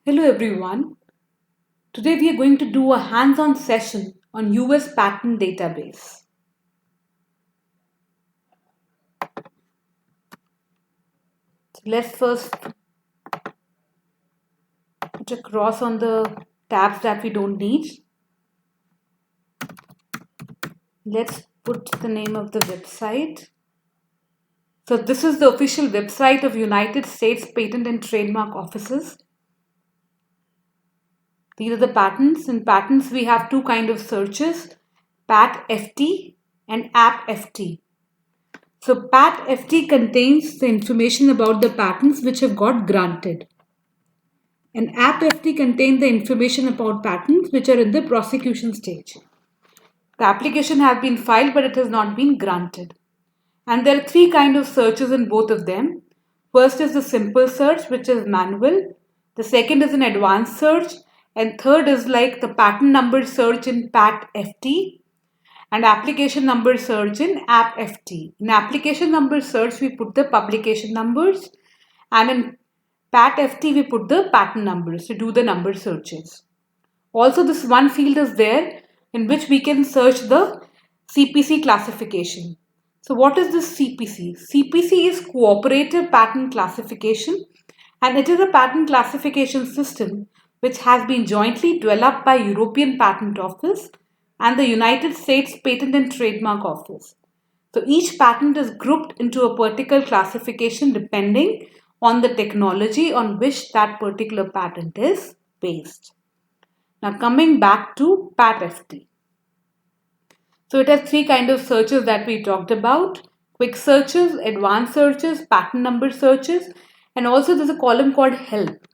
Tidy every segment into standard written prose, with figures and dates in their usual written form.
Hello everyone. Today we are going to do a hands-on session on US patent database. So let's first put a cross on the tabs that we don't need. Let's put the name of the website. So this is the official website of United States Patent and Trademark Offices. These are the patents. In patents we have two kinds of searches, PAT-FT and APT-FT. So PAT-FT contains the information about the patents which have got granted. And APT contains the information about patents which are in the prosecution stage. The application has been filed but it has not been granted. And there are three kinds of searches in both of them. First is the simple search, which is manual. The second is an advanced search. And third is like the patent number search in PAT-FT and application number search in APT. In application number search, we put the publication numbers, and in PAT-FT, we put the patent numbers to do the number searches. Also, this one field is there in which we can search the CPC classification. So what is this CPC? CPC is Cooperative Patent Classification, and it is a patent classification system which has been jointly developed by European Patent Office and the United States Patent and Trademark Office. So each patent is grouped into a particular classification depending on the technology on which that particular patent is based. Now coming back to PAT-FT. So it has three kinds of searches that we talked about: quick searches, advanced searches, patent number searches, and also there's a column called help.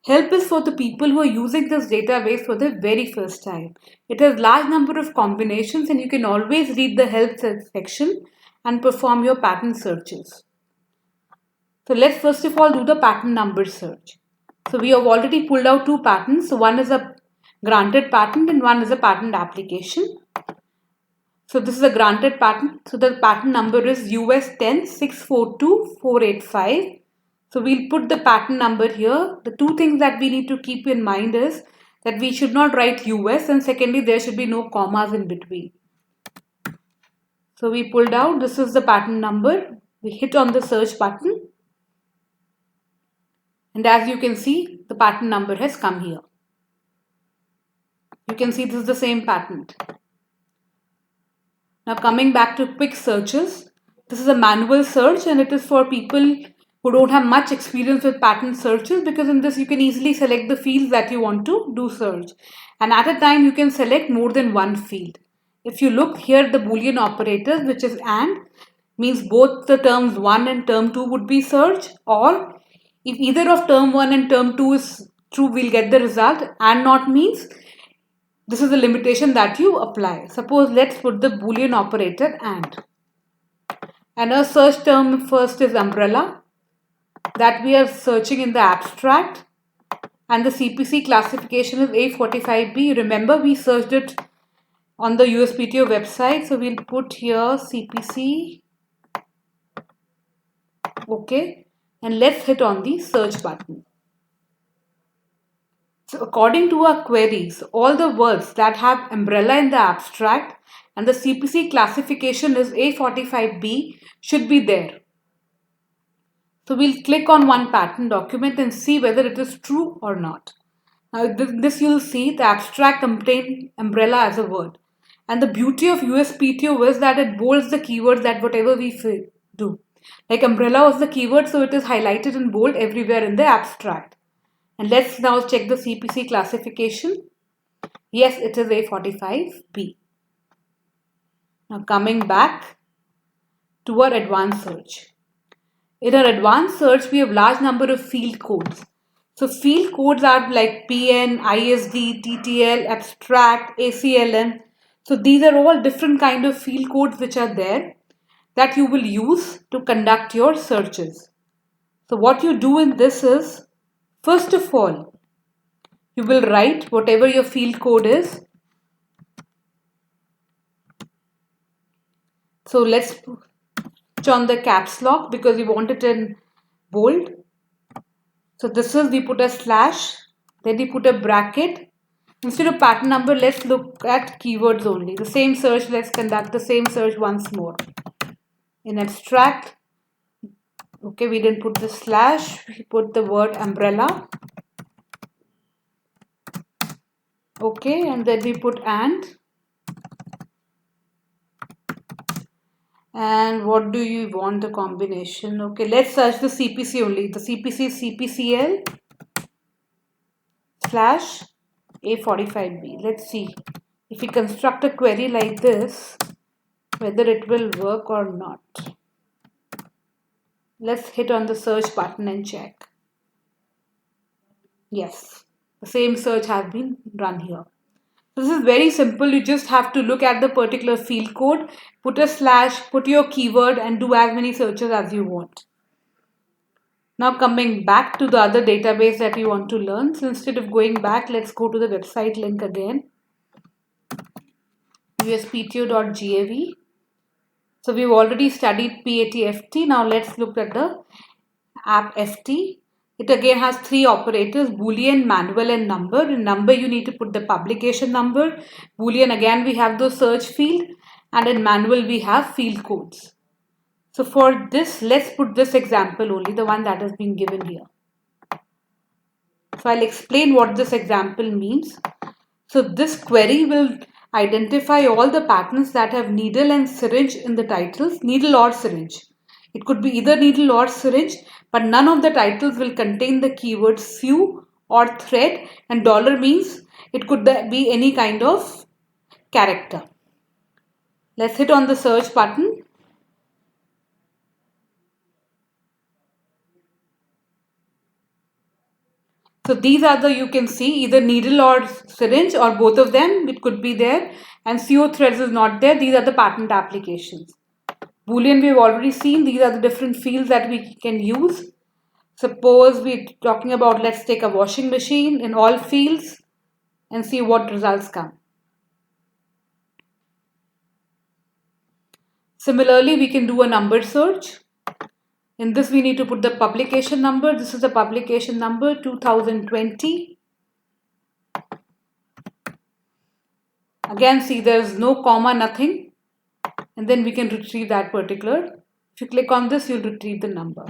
Help is for the people who are using this database for the very first time. It has large number of combinations and you can always read the help section and perform your patent searches. So let's first of all do the patent number search. So we have already pulled out two patents. So one is a granted patent and one is a patent application. So this is a granted patent. So the patent number is US 10642485. So we'll put the patent number here. The two things that we need to keep in mind is that we should not write US, and secondly there should be no commas in between. So we pulled out, this is the patent number. We hit on the search button. And as you can see, the patent number has come here. You can see this is the same patent. Now coming back to quick searches, this is a manual search and it is for people who don't have much experience with patent searches, because in this you can easily select the fields that you want to do search. And at a time you can select more than one field. If you look here, the Boolean operators, which is AND, means both the terms 1 and term 2 would be searched, or if either of term 1 and term 2 is true, we'll get the result. And not means this is the limitation that you apply. Suppose let's put the Boolean operator AND. And our search term first is umbrella, that we are searching in the abstract. And the CPC classification is A45B. Remember, we searched it on the USPTO website. So we'll put here CPC. Okay. And let's hit on the search button. So according to our queries, all the words that have umbrella in the abstract and the CPC classification is A45B should be there. So we'll click on one patent document and see whether it is true or not. Now this you'll see the abstract contains umbrella as a word. And the beauty of USPTO is that it bolds the keywords that whatever we do. Like umbrella was the keyword, so it is highlighted in bold everywhere in the abstract. And let's now check the CPC classification. Yes, it is A45B. Now coming back to our advanced search. In our advanced search, we have large number of field codes. So field codes are like PN, ISD, TTL, abstract, ACLN. So these are all different kind of field codes which are there that you will use to conduct your searches. So what you do in this is, first of all, you will write whatever your field code is. So let's put on the caps lock because we want it in bold. So this is, we put a slash Then we put a bracket. Instead of pattern number, let's look at keywords only. The same search, let's conduct the same search once more. In abstract, okay, we didn't put the slash, we put the word umbrella. Okay, and then we put and what do you want the combination? Okay, let's search the CPC only. The CPC is CPCL slash A45B. Let's see if we construct a query like this, whether it will work or not. Let's hit on the search button and check. Yes, the same search has been run here. This is very simple. You just have to look at the particular field code, put a slash, put your keyword and do as many searches as you want. Now coming back to the other database that we want to learn. So instead of going back, let's go to the website link again. uspto.gav. So we've already studied PAT-FT. Now let's look at the app-FT. It again has three operators: Boolean, manual and number. In number you need to put the publication number. Boolean, again we have the search field, and in manual we have field codes. So for this, let's put this example only, the one that has been given here. So I'll explain what this example means. So this query will identify all the patterns that have needle and syringe in the titles, needle or syringe. It could be either needle or syringe, but none of the titles will contain the keywords sew or thread, and dollar means it could be any kind of character. Let's hit on the search button. So these are the, you can see either needle or syringe or both of them, it could be there, and sew threads is not there. These are the patent applications. Boolean we've already seen. These are the different fields that we can use. Suppose we're talking about, let's take a washing machine in all fields and see what results come. Similarly, we can do a number search. In this, we need to put the publication number. This is the publication number 2020. Again, see there's no comma, nothing. And then we can retrieve that particular. If you click on this, you'll retrieve the number.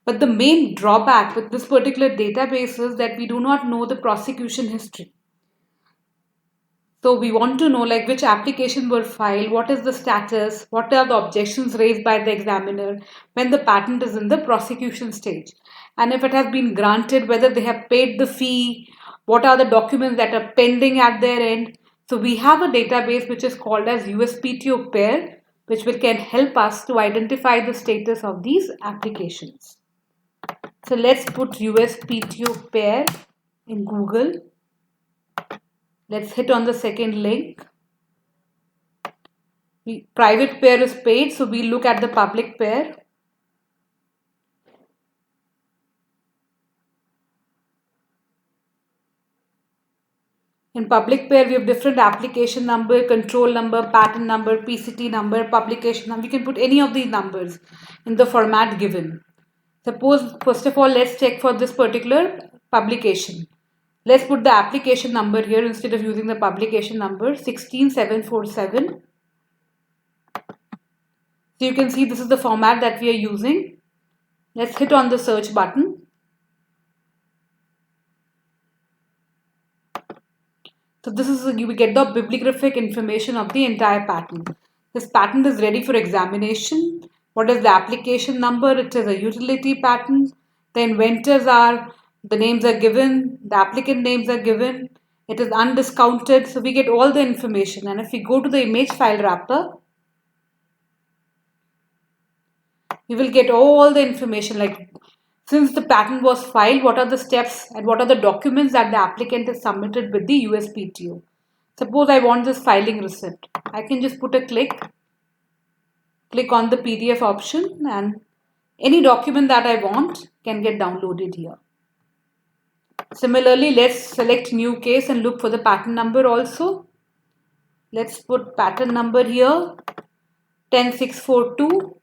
But the main drawback with this particular database is that we do not know the prosecution history. So we want to know like which application were filed, what is the status, what are the objections raised by the examiner when the patent is in the prosecution stage. And if it has been granted, whether they have paid the fee, what are the documents that are pending at their end. So we have a database which is called as USPTO pair, which can help us to identify the status of these applications. So let's put USPTO pair in Google. Let's hit on the second link. Private pair is paid, so we look at the public pair. In public pair, we have different application number, control number, patent number, PCT number, publication number. We can put any of these numbers in the format given. Suppose, first of all, let's check for this particular publication. Let's put the application number here instead of using the publication number, 16747. So you can see this is the format that we are using. Let's hit on the search button. So this is, you will get the bibliographic information of the entire patent. This patent is ready for examination. What is the application number? It is a utility patent. The inventors are, the names are given, the applicant names are given. It is undiscounted. So we get all the information. And if we go to the image file wrapper, we will get all the information like since the patent was filed, what are the steps and what are the documents that the applicant has submitted with the USPTO. Suppose I want this filing receipt. I can just put a click on the PDF option and any document that I want can get downloaded here. Similarly, let's select new case and look for the patent number also. Let's put patent number here, 10642.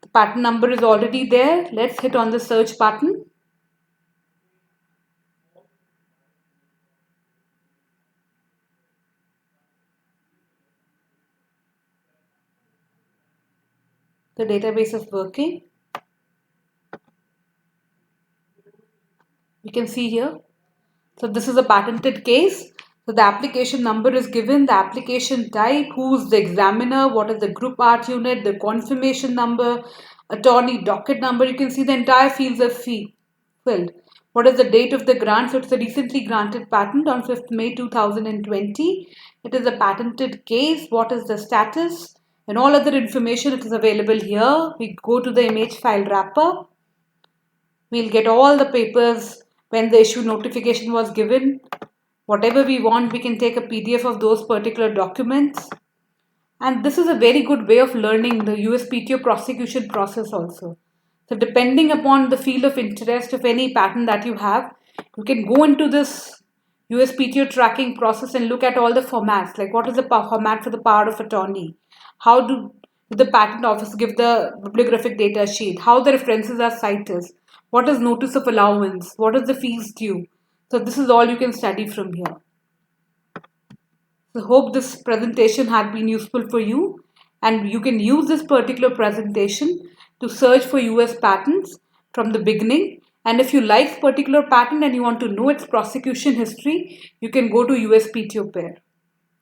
The patent number is already there. Let's hit on the search button. the database is working. You can see here. So this is a patented case. So the application number is given, the application type, who's the examiner, what is the group art unit, the confirmation number, attorney docket number. You can see the entire fields are filled. What is the date of the grant? So it's a recently granted patent on 5th May 2020. It is a patented case. What is the status? And all other information, it is available here. We go to the image file wrapper. We'll get all the papers when the issue notification was given. Whatever we want, we can take a PDF of those particular documents. And this is a very good way of learning the USPTO prosecution process also. So depending upon the field of interest of any patent that you have, you can go into this USPTO tracking process and look at all the formats, like what is the format for the power of attorney, how do the patent office give the bibliographic data sheet, how the references are cited, what is notice of allowance, what is the fees due. So this is all you can study from here. So hope this presentation had been useful for you, and you can use this particular presentation to search for US patents from the beginning. And if you like particular patent and you want to know its prosecution history, you can go to USPTO pair.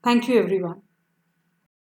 Thank you everyone.